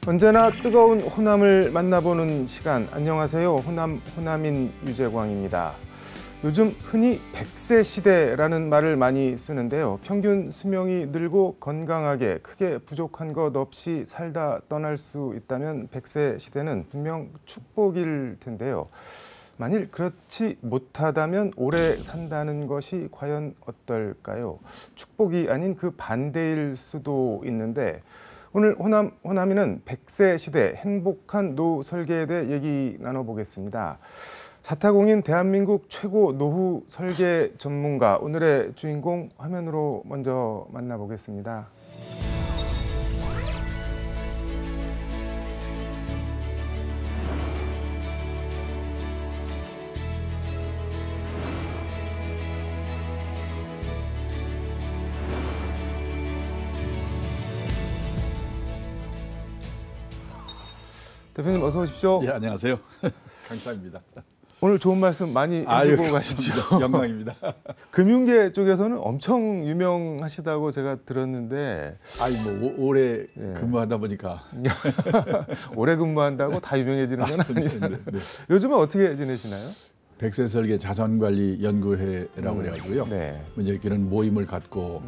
언제나 뜨거운 호남을 만나보는 시간. 안녕하세요. 호남인 유재광입니다. 요즘 흔히 100세 시대라는 말을 많이 쓰는데요. 평균 수명이 늘고 건강하게 크게 부족한 것 없이 살다 떠날 수 있다면 100세 시대는 분명 축복일 텐데요. 만일 그렇지 못하다면 오래 산다는 것이 과연 어떨까요? 축복이 아닌 그 반대일 수도 있는데 오늘 호남이는 100세 시대 행복한 노후 설계에 대해 얘기 나눠보겠습니다. 자타공인 대한민국 최고 노후 설계 전문가, 오늘의 주인공 화면으로 먼저 만나보겠습니다. 대표님 어서 오십시오. 예, 안녕하세요. 강사입니다. 오늘 좋은 말씀 많이 해주고 가십시오. 영광입니다. 금융계 쪽에서는 엄청 유명하시다고 제가 들었는데. 오래 근무하다 보니까. 오래 근무한다고 다 유명해지는 건 아니잖아요. 네. 요즘은 어떻게 지내시나요? 100세 설계 자산관리 연구회라고 그래가지고요. 네. 이제 그런 모임을 갖고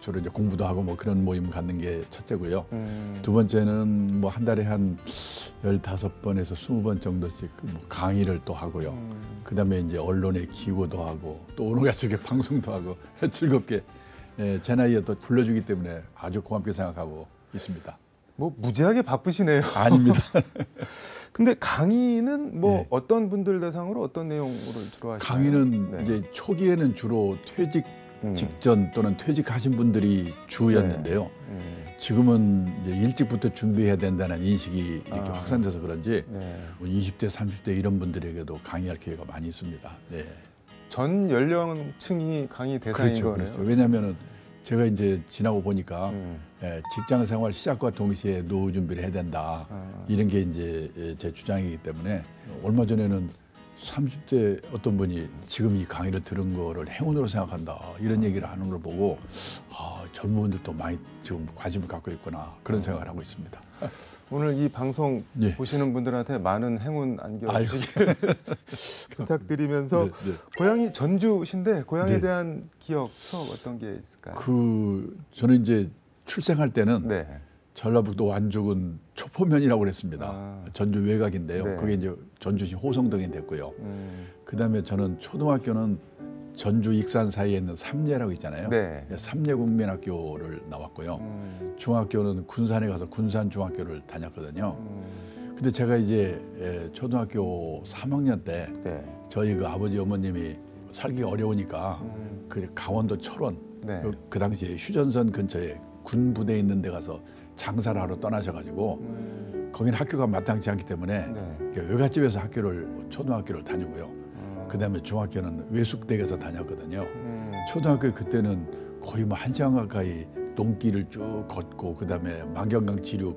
주로 이제 공부도 하고 뭐 그런 모임 갖는 게 첫째고요. 두 번째는 뭐 한 달에 한 15번에서 20번 정도씩 뭐 강의를 또 하고요. 그다음에 이제 언론에 기고도 하고 또 오늘같이 방송도 하고 즐겁게 제 나이에 또 불러주기 때문에 아주 고맙게 생각하고 있습니다. 뭐 무지하게 바쁘시네요. 아닙니다. 근데 강의는 뭐 네. 어떤 분들 대상으로 어떤 내용으로 주로 하시나요? 강의는 네. 이제 초기에는 주로 퇴직 직전 또는 퇴직하신 분들이 주였는데요. 지금은 이제 일찍부터 준비해야 된다는 인식이 이렇게 확산돼서 그런지 20대, 30대 이런 분들에게도 강의할 기회가 많이 있습니다. 네. 전 연령층이 강의 대상인 거네요. 그렇죠. 왜냐하면은 제가 이제 지나고 보니까 직장 생활 시작과 동시에 노후 준비를 해야 된다. 이런 게 이제 제 주장이기 때문에 얼마 전에는 30대 어떤 분이 지금 이 강의를 들은 거를 행운으로 생각한다. 이런 얘기를 하는 걸 보고 젊은 분들도 많이 지금 관심을 갖고 있구나. 그런 생각을 하고 있습니다. 오늘 이 방송 보시는 분들한테 많은 행운 안겨주시기를 부탁드리면서 고향이 전주신데 고향에 대한 기억, 추억 어떤 게 있을까요? 저는 이제 출생할 때는 전라북도 완죽은 초포면이라고 그랬습니다. 전주 외곽인데요. 그게 이제 전주시 호성동이 됐고요. 그다음에 저는 초등학교는 전주 익산 사이에 있는 삼례라고 있잖아요. 삼례국민학교를 나왔고요. 중학교는 군산에 가서 군산중학교를 다녔거든요. 근데 제가 이제 초등학교 3학년 때 저희 그 아버지 어머님이 살기가 어려우니까 그 강원도 철원 그 당시에 휴전선 근처에 군 부대 있는 데 가서 장사를 하러 떠나셔가지고 거기는 학교가 마땅치 않기 때문에 외갓집에서 초등학교를 다니고요. 그다음에 중학교는 외숙댁에서 다녔거든요. 초등학교 그때는 거의 뭐 1시간 가까이 농길을 쭉 걷고 그다음에 만경강 지류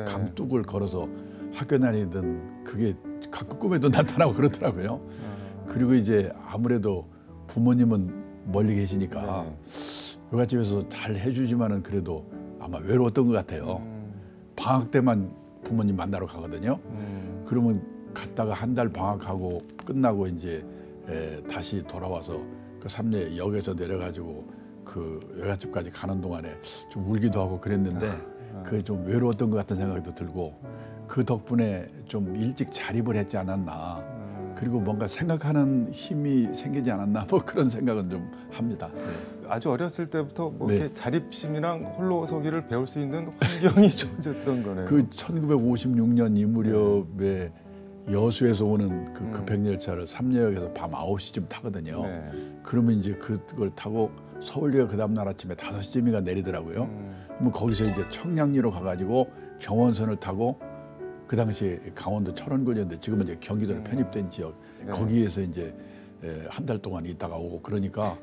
강둑을 걸어서 학교 다니던 그게 가끔 꿈에도 나타나고 그러더라고요. 그리고 이제 아무래도 부모님은 멀리 계시니까 외갓집에서 잘 해주지만은 그래도 아마 외로웠던 것 같아요. 방학 때만 부모님 만나러 가거든요. 그러면 갔다가 한 달 방학하고 끝나고 이제 다시 돌아와서 그 삼례역에서 내려가지고 그 외갓집까지 가는 동안에 좀 울기도 하고 그랬는데 그게 좀 외로웠던 것 같은 생각도 들고 그 덕분에 좀 일찍 자립을 했지 않았나. 그리고 뭔가 생각하는 힘이 생기지 않았나 뭐 그런 생각은 좀 합니다. 아주 어렸을 때부터 뭐 이렇게 자립심이랑 홀로서기를 배울 수 있는 환경이 주어졌던 거네요. 그 1956년 이 무렵에 여수에서 오는 그 급행열차를 삼례역에서 밤 9시쯤 타거든요. 그러면 이제 그걸 타고 서울역에 그 다음날 아침에 5시쯤인가 내리더라고요. 그러면 거기서 이제 청량리로 가가지고 경원선을 타고 그 당시에 강원도 철원군이었는데 지금은 이제 경기도로 편입된 지역 거기에서 이제 한 달 동안 있다가 오고 그러니까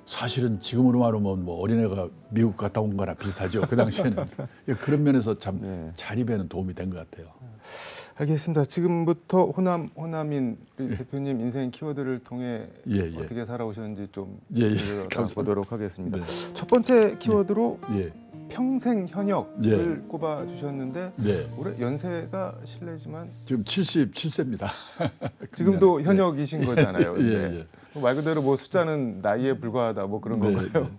사실은 지금으로 말하면 뭐 어린애가 미국 갔다 온 거나 비슷하죠. 그 당시에는 그런 면에서 참 자립에는 도움이 된 것 같아요. 알겠습니다. 지금부터 호남인 대표님 인생 키워드를 통해 어떻게 살아오셨는지 좀 보도록 하겠습니다. 첫 번째 키워드로 평생 현역을 꼽아 주셨는데 네. 올해 연세가 실례지만 지금 77세입니다. 지금도 현역이신 거잖아요. 예. 말 그대로 뭐 숫자는 나이에 불과하다 뭐 그런 건가요?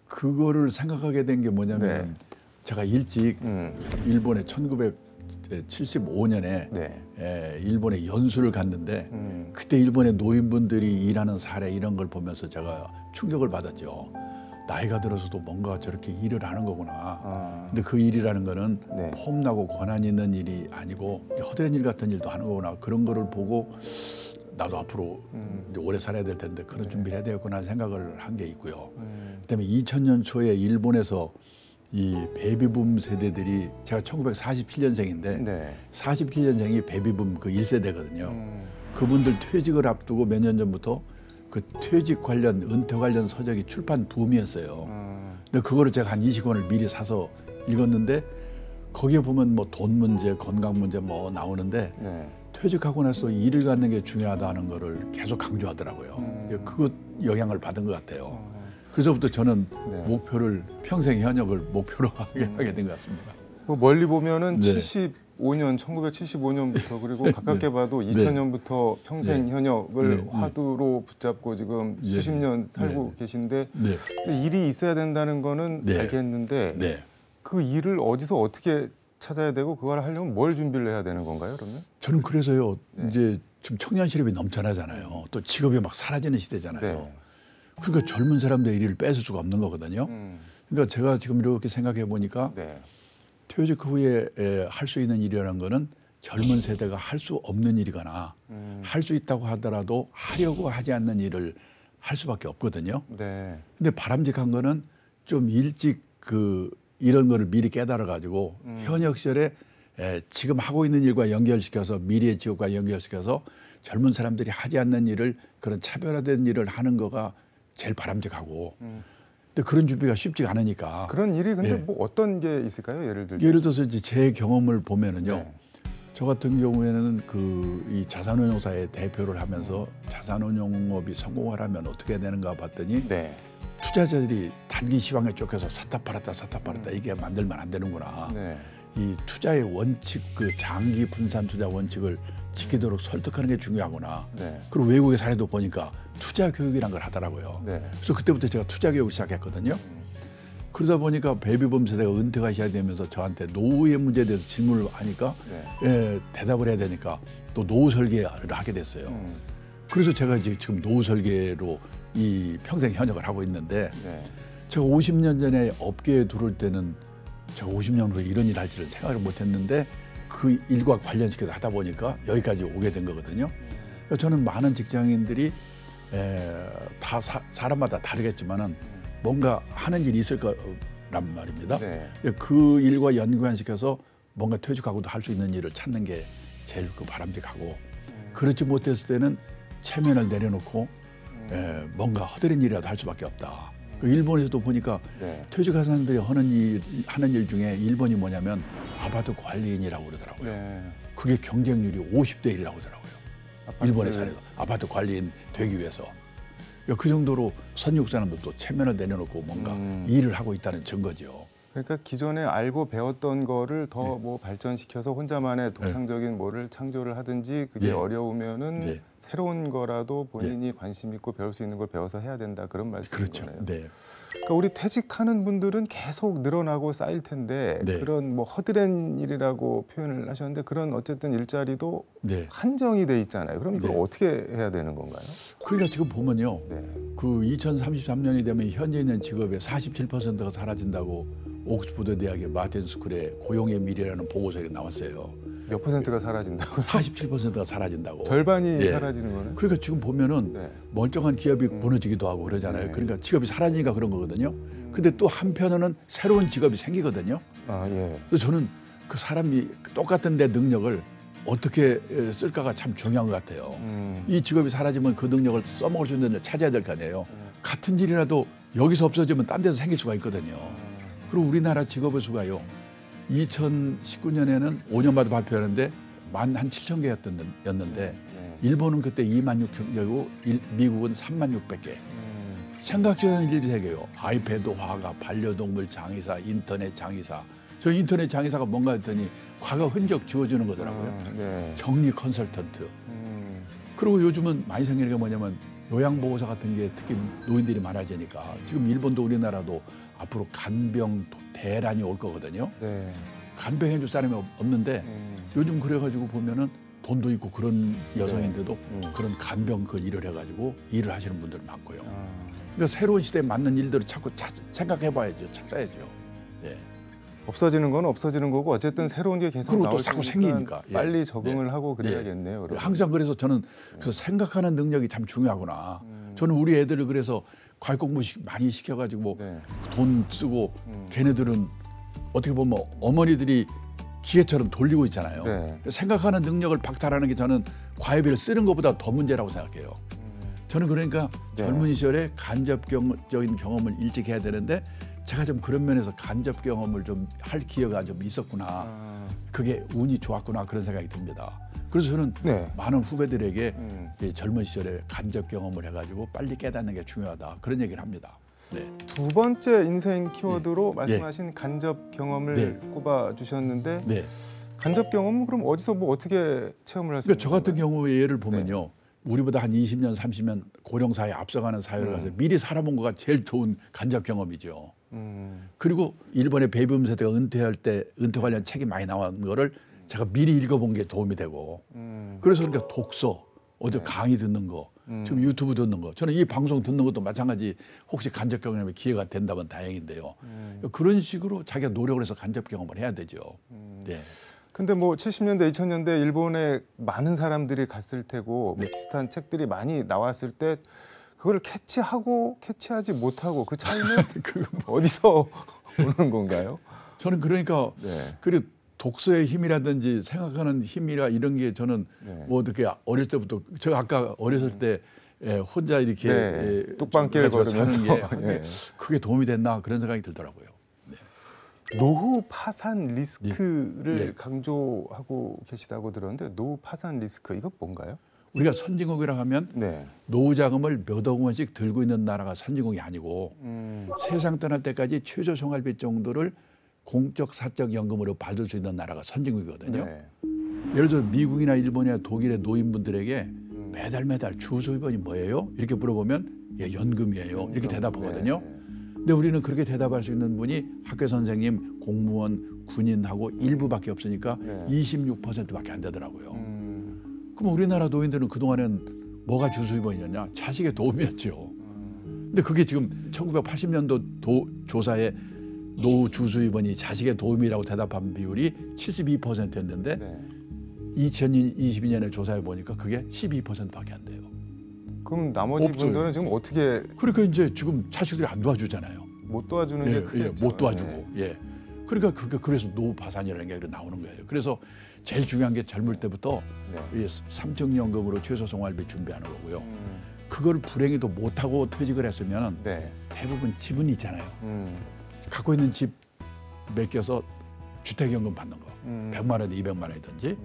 그거를 생각하게 된 게 뭐냐면 제가 일찍 일본에 1975년에 일본에 연수를 갔는데 그때 일본의 노인분들이 일하는 사례 이런 걸 보면서 제가 충격을 받았죠. 나이가 들어서도 뭔가 저렇게 일을 하는 거구나. 근데 그 일이라는 거는 폼나고 권한 있는 일이 아니고 허드렛 일 같은 일도 하는 거구나. 그런 거를 보고 나도 앞으로 이제 오래 살아야 될 텐데 그런 준비를 해야 되겠구나 생각을 한 게 있고요. 그다음에 2000년 초에 일본에서 이 베이비붐 세대들이 제가 1947년생인데 47년생이 베이비붐 그 1세대거든요. 그분들 퇴직을 앞두고 몇 년 전부터 그 퇴직 관련 은퇴 관련 서적이 출판 붐이었어요. 근데 그거를 제가 한 20권을 미리 사서 읽었는데 거기에 보면 뭐 돈 문제, 건강 문제 뭐 나오는데 퇴직하고 나서 일을 갖는 게 중요하다는 거를 계속 강조하더라고요. 그것 영향을 받은 것 같아요. 그래서부터 저는 목표를 평생 현역을 목표로 하게 된 것 같습니다. 뭐 멀리 보면은 1975년부터 그리고 가깝게 봐도 2000년부터 평생 현역을 화두로 붙잡고 지금 수십 년 살고 계신데 일이 있어야 된다는 거는 알겠는데 그 일을 어디서 어떻게 찾아야 되고 그걸 하려면 뭘 준비를 해야 되는 건가요, 그러면? 저는 그래서요. 이제 지금 청년 실업이 넘쳐나잖아요. 또 직업이 막 사라지는 시대잖아요. 그러니까 젊은 사람들의 일을 뺏을 수가 없는 거거든요. 그러니까 제가 지금 이렇게 생각해 보니까 퇴직 후에 할 수 있는 일이라는 거는 젊은 세대가 할 수 없는 일이거나 할 수 있다고 하더라도 하려고 하지 않는 일을 할 수밖에 없거든요. 근데 바람직한 거는 좀 일찍 이런 거를 미리 깨달아 가지고 현역 시절에 지금 하고 있는 일과 연결시켜서 미래의 직업과 연결시켜서 젊은 사람들이 하지 않는 일을 그런 차별화된 일을 하는 거가 제일 바람직하고 근데 그런 준비가 쉽지가 않으니까 그런 일이 근데 뭐 어떤 게 있을까요? 예를 들어서 이제 제 경험을 보면은요. 저 같은 경우에는 이 자산운용사의 대표를 하면서 자산운용업이 성공하려면 어떻게 해야 되는가 봤더니 투자자들이 단기 시황에 쫓겨서 샀다 팔았다 이게 만들면 안 되는구나. 이 투자의 원칙, 장기 분산 투자 원칙을 지키도록 설득하는 게 중요하구나. 그리고 외국의 사례도 보니까 투자 교육이란 걸 하더라고요. 그래서 그때부터 제가 투자 교육을 시작했거든요. 그러다 보니까 베이비붐 세대가 은퇴가 시작되면서 저한테 노후의 문제에 대해서 질문을 하니까 대답을 해야 되니까 또 노후 설계를 하게 됐어요. 그래서 제가 이제 지금 노후 설계로 이 평생 현역을 하고 있는데 제가 50년 전에 업계에 들어올 때는 제가 50년 후에 이런 일을 할지는 생각을 못했는데 그 일과 관련시켜서 하다 보니까 여기까지 오게 된 거거든요. 그러니까 저는 많은 직장인들이 다 사람마다 다르겠지만은 뭔가 하는 일이 있을 거란 말입니다. 그 일과 연관시켜서 뭔가 퇴직하고도 할 수 있는 일을 찾는 게 제일 바람직하고 그렇지 못했을 때는 체면을 내려놓고 뭔가 허드렛 일이라도 할 수밖에 없다. 일본에서도 보니까 퇴직한 사람들이 하는 일 중에 일본이 뭐냐면 아파트 관리인이라고 그러더라고요. 그게 경쟁률이 50대 1이라고 하더라고요. 일본의 사례도 아파트 관리인 되기 위해서. 그 정도로 선육 사람들도 체면을 내려놓고 뭔가 일을 하고 있다는 증거죠. 그러니까 기존에 알고 배웠던 거를 더 뭐 발전시켜서 혼자만의 독창적인 뭐를 창조를 하든지 그게 어려우면은 새로운 거라도 본인이 관심 있고 배울 수 있는 걸 배워서 해야 된다 그런 말씀인 거네요. 그러니까 우리 퇴직하는 분들은 계속 늘어나고 쌓일 텐데 그런 뭐 허드렛 일이라고 표현을 하셨는데 그런 어쨌든 일자리도 한정이 돼 있잖아요. 그럼 이걸 어떻게 해야 되는 건가요? 그러니까 지금 보면요. 그 2033년이 되면 현재 있는 직업의 47%가 사라진다고 옥스퍼드 대학의 마틴 스쿨의 고용의 미래라는 보고서에 나왔어요. 몇 퍼센트가 사라진다고? 47%가 사라진다고. 절반이 사라지는 거네. 그러니까 지금 보면은 멀쩡한 기업이 무너지기도 하고 그러잖아요. 그러니까 직업이 사라지니까 그런 거거든요. 근데 또 한편으로는 새로운 직업이 생기거든요. 그래서 저는 그 사람이 똑같은 내 능력을 어떻게 쓸까가 참 중요한 것 같아요. 이 직업이 사라지면 그 능력을 써먹을 수 있는 일을 찾아야 될 거 아니에요. 같은 일이라도 여기서 없어지면 딴 데서 생길 수가 있거든요. 그리고 우리나라 직업의 수가요. 2019년에는 5년마다 발표하는데 17,000개였는데 일본은 그때 26,000개고 미국은 36,000개. 생각지않은 일이 생겨요. 아이패드 화가, 반려동물 장의사, 인터넷 장의사. 저 인터넷 장의사가 뭔가 했더니 과거 흔적 지워주는 거더라고요. 네. 정리 컨설턴트. 그리고 요즘은 많이 생기는 게 뭐냐면 요양보호사 같은 게 특히 노인들이 많아지니까 지금 일본도 우리나라도 앞으로 간병 대란이 올 거거든요. 네. 간병해줄 사람이 없는데 요즘 그래가지고 보면은 돈도 있고 그런 여성인데도 그런 간병 그 일을 해가지고 일을 하시는 분들 많고요. 그러니까 새로운 시대에 맞는 일들을 자꾸 생각해봐야죠. 찾아야죠. 네. 없어지는 건 없어지는 거고 어쨌든 새로운 게 계속 그리고 또 자꾸 생기니까 빨리 적응을 네. 하고 그래야겠네요. 네. 항상 그래서 저는 그 생각하는 능력이 참 중요하구나. 저는 우리 애들을 그래서 과외 공부 많이 시켜가지고 돈 쓰고 걔네들은 어떻게 보면 어머니들이 기계처럼 돌리고 있잖아요. 네. 생각하는 능력을 박탈하는 게 저는 과외비를 쓰는 것보다 더 문제라고 생각해요. 저는 그러니까 젊은 시절에 간접적인 경험을 일찍 해야 되는데 제가 좀 그런 면에서 간접 경험을 좀 할 기회가 좀 있었구나. 그게 운이 좋았구나 그런 생각이 듭니다. 그래서 저는 많은 후배들에게 젊은 시절에 간접 경험을 해가지고 빨리 깨닫는 게 중요하다. 그런 얘기를 합니다. 네. 두 번째 인생 키워드로 말씀하신 간접 경험을 꼽아주셨는데 간접 경험은 그럼 어디서 뭐 어떻게 체험을 할 수 있는 저 같은 경우에 예를 보면요. 우리보다 한 20년, 30년 고령사회 앞서가는 사회를 가서 미리 살아본 거가 제일 좋은 간접 경험이죠. 그리고 일본의 베이비붐 세대가 은퇴할 때 은퇴 관련 책이 많이 나온 거를 제가 미리 읽어본 게 도움이 되고 그래서 그러니까 독서, 어디 강의 듣는 거, 지금 유튜브 듣는 거 저는 이 방송 듣는 것도 마찬가지 혹시 간접 경험에 기회가 된다면 다행인데요. 그런 식으로 자기가 노력을 해서 간접 경험을 해야 되죠. 네. 근데 뭐 70년대, 2000년대 일본에 많은 사람들이 갔을 테고 비슷한 책들이 많이 나왔을 때 그걸 캐치하고 캐치하지 못하고 그 차이는 어디서 오는 건가요? 저는 그러니까 그리고 독서의 힘이라든지 생각하는 힘이라 이런 게 저는 뭐 어떻게 어릴 때부터 제가 아까 어렸을 때 혼자 이렇게 뚝방길 걸으면서 사는 게 그게 도움이 됐나 그런 생각이 들더라고요. 노후 파산 리스크를 강조하고 계시다고 들었는데 노후 파산 리스크 이거 뭔가요? 우리가 선진국이라 하면 노후 자금을 몇 억 원씩 들고 있는 나라가 선진국이 아니고 세상 떠날 때까지 최저 생활비 정도를 공적 사적 연금으로 받을 수 있는 나라가 선진국이거든요. 예를 들어 미국이나 일본이나 독일의 노인분들에게 매달 주수입원이 뭐예요? 이렇게 물어보면 연금이에요. 이렇게 대답하거든요. 근데 우리는 그렇게 대답할 수 있는 분이 학교 선생님, 공무원, 군인하고 일부밖에 없으니까 26%밖에 안 되더라고요. 그럼 우리나라 노인들은 그동안은 뭐가 주수입원이었냐? 자식의 도움이었죠. 근데 그게 지금 1980년도 조사에 노후 주수입원이 자식의 도움이라고 대답한 비율이 72%였는데 2022년에 조사해 보니까 그게 12%밖에 안 돼요. 그럼 나머지 없어요. 분들은 지금 어떻게? 그러니까 이제 지금 자식들이 안 도와주잖아요. 못 도와주는 게 크겠죠. 못 도와주고. 그러니까 그래서 노후 파산이라는 게 나오는 거예요. 그래서 제일 중요한 게 젊을 때부터 삼청연금으로 최소 생활비 준비하는 거고요. 그걸 불행히도 못하고 퇴직을 했으면 대부분 집은 있잖아요. 갖고 있는 집 맡겨서 주택연금 받는 거. 100만 원, 200만 원이든지.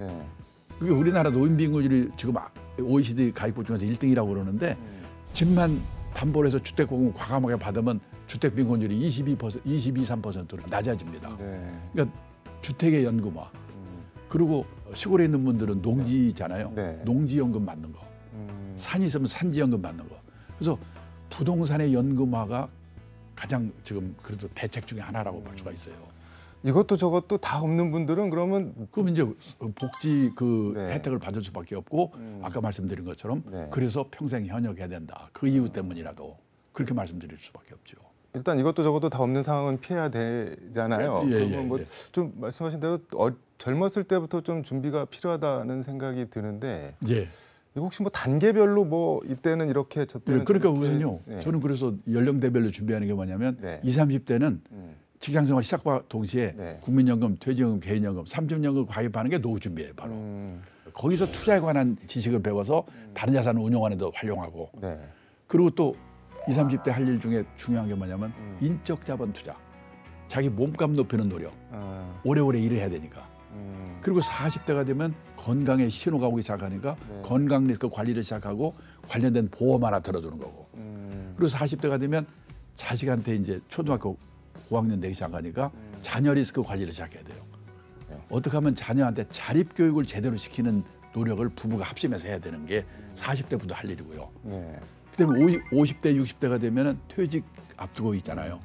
그게 우리나라 노인 빈곤율이 지금 OECD 가입국 중에서 1등이라고 그러는데 집만 담보를 해서 주택보금 과감하게 받으면 주택 빈곤율이 23%로 낮아집니다. 그러니까 주택의 연금화. 그리고 시골에 있는 분들은 농지잖아요. 농지연금 받는 거. 산이 있으면 산지연금 받는 거. 그래서 부동산의 연금화가 가장 지금 그래도 대책 중에 하나라고 볼 수가 있어요. 이것도 저것도 다 없는 분들은 그럼 이제 복지 혜택을 받을 수밖에 없고 아까 말씀드린 것처럼 그래서 평생 현역해야 된다. 그 이유 때문이라도 그렇게 말씀드릴 수밖에 없죠. 일단 이것도 저것도 다 없는 상황은 피해야 되잖아요. 좀 말씀하신 대로 젊었을 때부터 좀 준비가 필요하다는 생각이 드는데 이거 혹시 뭐 단계별로 뭐 이때는 이렇게 저때는 그러니까 우선요. 저는 그래서 연령대별로 준비하는 게 뭐냐면 20, 30대는 직장생활 시작과 동시에 국민연금, 퇴직연금, 개인연금, 삼중연금 가입하는 게 노후 준비예요. 바로. 거기서 투자에 관한 지식을 배워서 다른 자산을 운용하는 데 활용하고 그리고 또 20, 30대 할 일 중에 중요한 게 뭐냐면 인적 자본 투자. 자기 몸값 높이는 노력. 오래오래 일을 해야 되니까. 그리고 40대가 되면 건강에 신호가 오기 시작하니까 건강 리스크 관리를 시작하고 관련된 보험 하나 들어주는 거고. 그리고 40대가 되면 자식한테 이제 초등학교 고학년 되기 시작하니까 자녀 리스크 관리를 시작해야 돼요. 어떻게 하면 자녀한테 자립교육을 제대로 시키는 노력을 부부가 합심해서 해야 되는 게 40대부터 할 일이고요. 그다음에 50대, 60대가 되면은 퇴직 앞두고 있잖아요.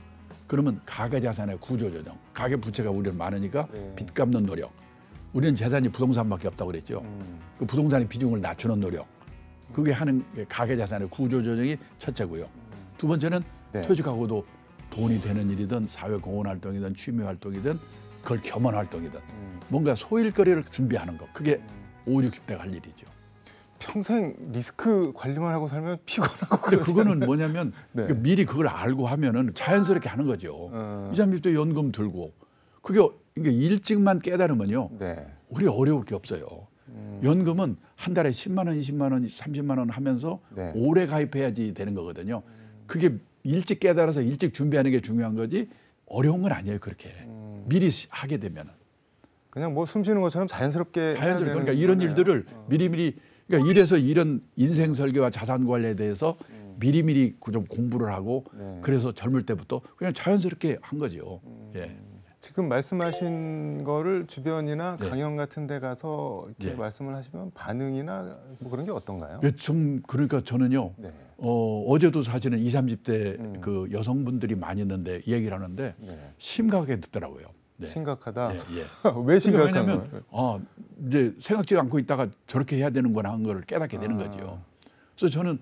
그러면 가계자산의 구조조정, 가계 부채가 우리는 많으니까 빚 갚는 노력. 우리는 재산이 부동산밖에 없다고 그랬죠. 그 부동산의 비중을 낮추는 노력. 그게 하는 게 가계자산의 구조조정이 첫째고요. 두 번째는 퇴직하고도 돈이 되는 일이든 사회공헌활동이든 취미활동이든 그걸 겸원활동이든 뭔가 소일거리를 준비하는 것. 그게 5, 60대가 할 일이죠. 평생 리스크 관리만 하고 살면 피곤하고 근데 그거는 뭐냐면 미리 그걸 알고 하면은 자연스럽게 하는 거죠. 20, 30대 연금 들고 그게 일찍만 깨달으면요. 우리 어려울 게 없어요. 연금은 한 달에 10만 원, 20만 원, 30만 원 하면서 오래 가입해야지 되는 거거든요. 그게 일찍 깨달아서 일찍 준비하는 게 중요한 거지 어려운 건 아니에요. 그렇게 미리 하게 되면은 그냥 뭐 숨쉬는 것처럼 자연스럽게 그러니까 이런 일들을 미리미리 그러니까 이래서 이런 인생 설계와 자산 관리에 대해서 미리미리 좀 공부를 하고 그래서 젊을 때부터 그냥 자연스럽게 한 거죠. 예. 지금 말씀하신 거를 주변이나 강연 같은 데 가서 이렇게 말씀을 하시면 반응이나 뭐 그런 게 어떤가요? 예, 좀 그러니까 저는요. 어제도 사실은 20, 30대 그 여성분들이 많이 있는데 얘기를 하는데 심각하게 듣더라고요. 심각하다. 왜 심각한 거예요? 왜냐하면 이제 생각지 않고 있다가 저렇게 해야 되는구나 하는 걸 깨닫게 되는 거죠. 그래서 저는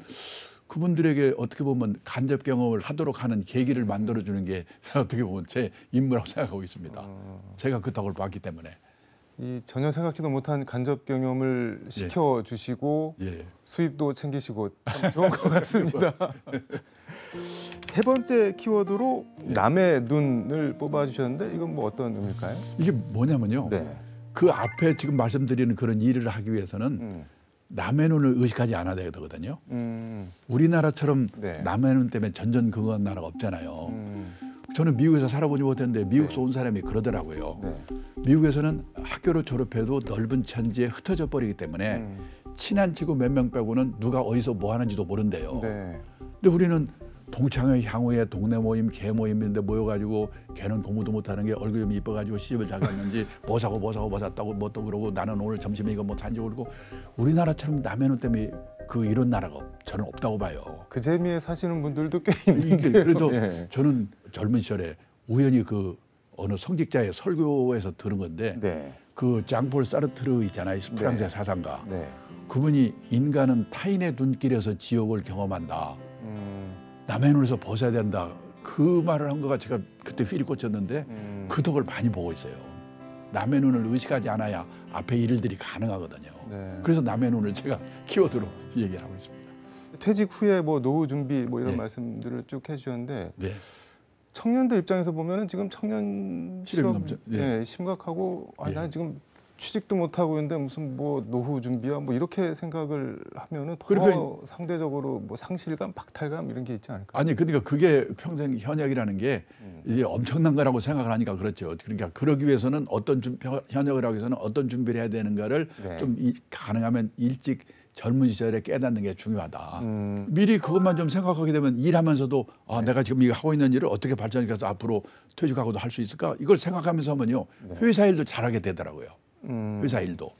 그분들에게 어떻게 보면 간접 경험을 하도록 하는 계기를 만들어주는 게 어떻게 보면 제 임무라고 생각하고 있습니다. 제가 그 덕을 봤기 때문에. 이 전혀 생각지도 못한 간접 경험을 시켜주시고 수입도 챙기시고 참 좋은 것 같습니다. 세 번째 키워드로 남의 눈을 뽑아주셨는데 이건 뭐 어떤 의미일까요? 이게 뭐냐면요. 그 앞에 지금 말씀드리는 그런 일을 하기 위해서는 남의 눈을 의식하지 않아야 되거든요. 우리나라처럼 남의 눈 때문에 전전긍긍한 나라가 없잖아요. 저는 미국에서 살아보지 못했는데 미국에서 온 사람이 그러더라고요. 미국에서는 학교를 졸업해도 넓은 천지에 흩어져 버리기 때문에 친한 친구 몇 명 빼고는 누가 어디서 뭐 하는지도 모른대요. 근데 우리는 동창회 향후에 동네 모임, 개 모임인데 모여가지고 걔는 공부도 못하는 게 얼굴 좀 이뻐가지고 시집을 잘 갔는지 뭐 사고 뭐 샀다고 뭐 또 그러고 나는 오늘 점심에 이거 뭐 산지 그러고 우리나라처럼 남의 눈 때문에 그 이런 나라가 저는 없다고 봐요. 그 재미에 사시는 분들도 꽤 있는데 그래도 저는 젊은 시절에 우연히 그 어느 성직자의 설교에서 들은 건데 그 장폴 사르트르 있잖아요. 프랑스의 사상가. 그분이 인간은 타인의 눈길에서 지옥을 경험한다. 남의 눈에서 벗어야 된다. 그 말을 한 거가 제가 그때 휠이 꽂혔는데 그 덕을 많이 보고 있어요. 남의 눈을 의식하지 않아야 앞에 일들이 가능하거든요. 그래서 남의 눈을 제가 키워드로 얘기를 하고 있습니다. 퇴직 후에 뭐 노후 준비 뭐 이런 말씀들을 쭉 해주셨는데 청년들 입장에서 보면은 지금 청년 실업 심각하고 난 지금 취직도 못 하고 있는데 무슨 뭐 노후 준비야 뭐 이렇게 생각을 하면은 더 그러니까, 상대적으로 뭐 상실감, 박탈감 이런 게 있지 않을까요? 아니 그러니까 그게 평생 현역이라는 게 이제 엄청난 거라고 생각을 하니까 그렇죠. 그러니까 그러기 위해서는 현역을 하기 위해서는 어떤 준비를 해야 되는가를 좀 가능하면 일찍 젊은 시절에 깨닫는 게 중요하다. 미리 그것만 좀 생각하게 되면 일하면서도 내가 지금 이거 하고 있는 일을 어떻게 발전시켜서 앞으로 퇴직하고도 할 수 있을까? 이걸 생각하면서 하면요. 회사 일도 잘하게 되더라고요. 회사 일도.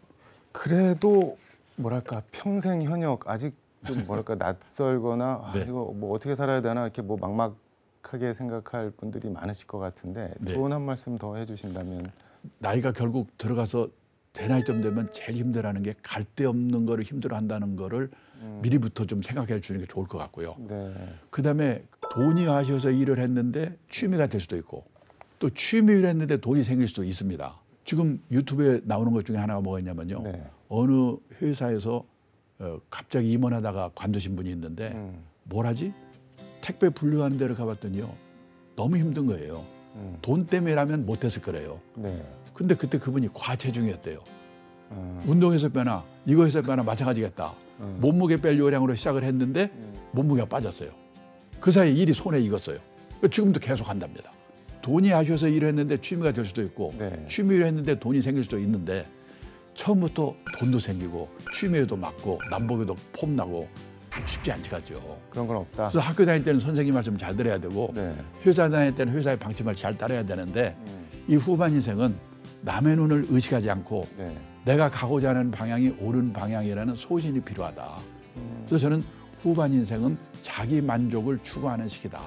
그래도 뭐랄까 평생 현역 아직 좀 뭐랄까 낯설거나 이거 뭐 어떻게 살아야 되나 이렇게 뭐 막막하게 생각할 분들이 많으실 것 같은데 조언 한 말씀 더 해주신다면. 나이가 결국 들어가서 대나이쯤 되면 제일 힘들어하는 게 갈 데 없는 거를 힘들어한다는 거를 미리부터 좀 생각해 주는 게 좋을 것 같고요. 그다음에 돈이 아쉬워서 일을 했는데 취미가 될 수도 있고 또 취미를 했는데 돈이 생길 수도 있습니다. 지금 유튜브에 나오는 것 중에 하나가 뭐가 있냐면요. 어느 회사에서 갑자기 임원하다가 관두신 분이 있는데 뭘 하지? 택배 분류하는 데를 가봤더니요. 너무 힘든 거예요. 돈 때문에라면 못했을 거래요. 근데 그때 그분이 과체중이었대요. 운동해서 빼나 이거 해서 빼나 마찬가지겠다. 몸무게 뺄 요량으로 시작을 했는데 몸무게가 빠졌어요. 그 사이에 일이 손에 익었어요. 지금도 계속 한답니다. 돈이 아쉬워서 일을 했는데 취미가 될 수도 있고 취미를 했는데 돈이 생길 수도 있는데 처음부터 돈도 생기고 취미에도 맞고 남복에도 폼나고 쉽지 않지가죠. 그런 건 없다. 그래서 학교 다닐 때는 선생님 말씀 잘 들어야 되고 네. 회사 다닐 때는 회사의 방침을 잘 따라야 되는데 이 후반 인생은 남의 눈을 의식하지 않고 네. 내가 가고자 하는 방향이 옳은 방향이라는 소신이 필요하다. 그래서 저는 후반 인생은 자기 만족을 추구하는 시기다.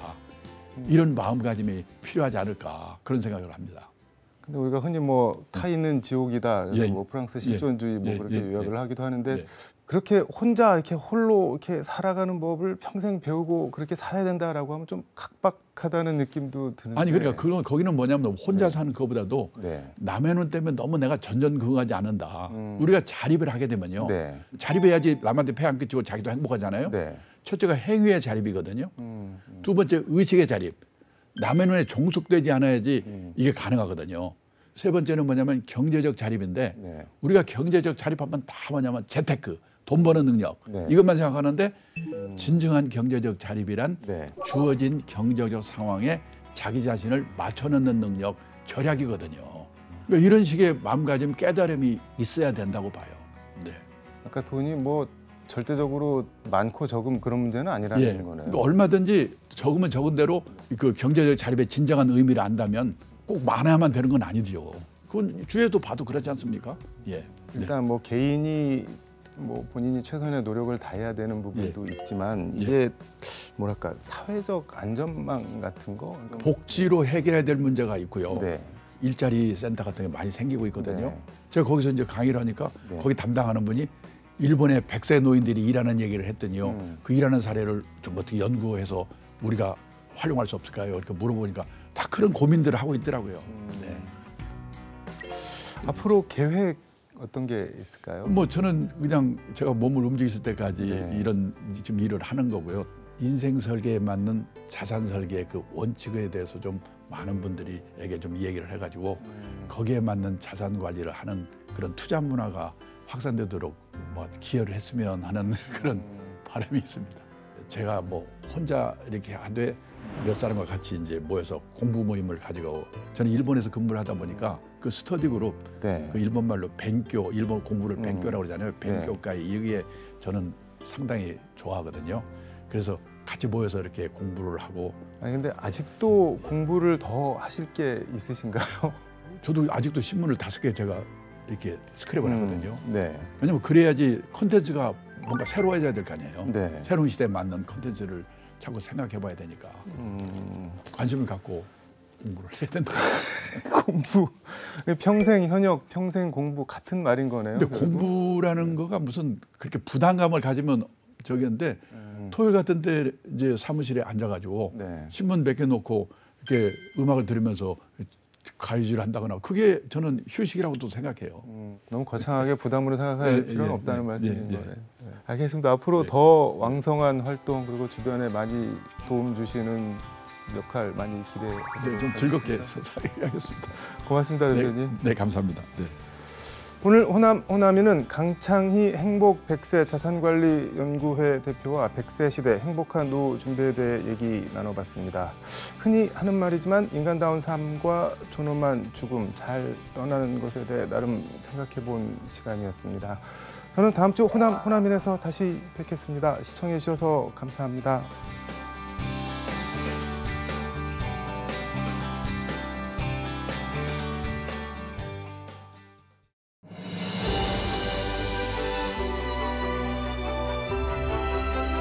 이런 마음가짐이 필요하지 않을까 그런 생각을 합니다. 근데 우리가 흔히 뭐 타인은 지옥이다. 그래서 예. 뭐 프랑스 실존주의 뭐 예. 그렇게 예. 요약을 하기도 하는데 예. 그렇게 혼자 이렇게 홀로 이렇게 살아가는 법을 평생 배우고 그렇게 살아야 된다라고 하면 좀 각박하다는 느낌도 드는데. 아니 그러니까 그건 거기는 뭐냐면 혼자 네. 사는 것보다도 네. 남의 눈 때문에 너무 내가 전전긍긍하지 않는다. 우리가 자립을 하게 되면요. 네. 자립해야지 남한테 폐 안 끼치고 자기도 행복하잖아요. 네. 첫째가 행위의 자립이거든요. 두 번째 의식의 자립. 남의 눈에 종속되지 않아야지 이게 가능하거든요. 세 번째는 뭐냐면 경제적 자립인데 네. 우리가 경제적 자립하면 다 뭐냐면 재테크, 돈 버는 능력 네. 이것만 생각하는데 진정한 경제적 자립이란 네. 주어진 경제적 상황에 자기 자신을 맞춰넣는 능력, 절약이거든요. 그러니까 이런 식의 마음가짐, 깨달음이 있어야 된다고 봐요. 네. 아까 돈이 뭐 절대적으로 많고 적음 그런 문제는 아니라는 예. 거네요. 그러니까 얼마든지 적으면 적은 대로 그 경제적 자립의 진정한 의미를 안다면 꼭 많아야만 되는 건 아니죠. 그건 주위에도 봐도 그렇지 않습니까? 예. 일단 뭐 개인이 뭐 본인이 최선의 노력을 다해야 되는 부분도 있지만 이게 뭐랄까 사회적 안전망 같은 거 복지로 해결해야 될 문제가 있고요. 네. 일자리 센터 같은 게 많이 생기고 있거든요. 네. 제가 거기서 이제 강의를 하니까 거기 담당하는 분이 일본의 100세 노인들이 일하는 얘기를 했더니요. 그 일하는 사례를 좀 어떻게 연구해서 우리가 활용할 수 없을까요? 이렇게 물어보니까 다 그런 고민들을 하고 있더라고요. 네. 앞으로 계획 어떤 게 있을까요? 뭐 저는 그냥 제가 몸을 움직였을 때까지 이런 지금 일을 하는 거고요. 인생 설계에 맞는 자산 설계의 그 원칙에 대해서 좀 많은 분들이에게 좀 얘기를 해가지고 거기에 맞는 자산 관리를 하는 그런 투자 문화가 확산되도록 뭐 기여를 했으면 하는 그런 바람이 있습니다. 제가 뭐 혼자 이렇게 하되 몇 사람과 같이 이제 모여서 공부 모임을 가지고 저는 일본에서 근무를 하다 보니까 그 스터디 그룹 그 일본 말로 벤교 일본 공부를 벤교라고 그러잖아요. 벤교가이 이게 저는 상당히 좋아하거든요. 그래서 같이 모여서 이렇게 공부를 하고. 아니 근데 아직도 공부를 더 하실 게 있으신가요? 저도 아직도 신문을 5개 제가 이렇게 스크랩을 하거든요. 네. 왜냐면 그래야지 콘텐츠가 뭔가 새로워져야 될 거 아니에요. 네. 새로운 시대에 맞는 콘텐츠를 자꾸 생각해봐야 되니까 관심을 갖고 공부를 해야 된다. 공부 평생 현역 평생 공부 같은 말인 거네요. 근데 그리고? 공부라는 거가 무슨 그렇게 부담감을 가지면 저기인데 토요일 같은 때 이제 사무실에 앉아가지고 신문 몇 개 놓고 이렇게 음악을 들으면서 가위질을 한다거나 그게 저는 휴식이라고도 생각해요. 너무 거창하게 부담으로 생각할 필요는 없다는 말씀인 거예요. 알겠습니다. 앞으로 네. 더 왕성한 활동 그리고 주변에 많이 도움 주시는 역할 많이 기대해 네, 좀 즐겁게 살아가겠습니다. 고맙습니다, 대표님. 네, 감사합니다. 네. 오늘 호남이는 강창희 행복 100세 자산관리연구회 대표와 100세 시대 행복한 노후 준비에 대해 얘기 나눠봤습니다. 흔히 하는 말이지만 인간다운 삶과 존엄한 죽음 잘 떠나는 것에 대해 나름 생각해본 시간이었습니다. 저는 다음 주 호남인에서 다시 뵙겠습니다. 시청해 주셔서 감사합니다.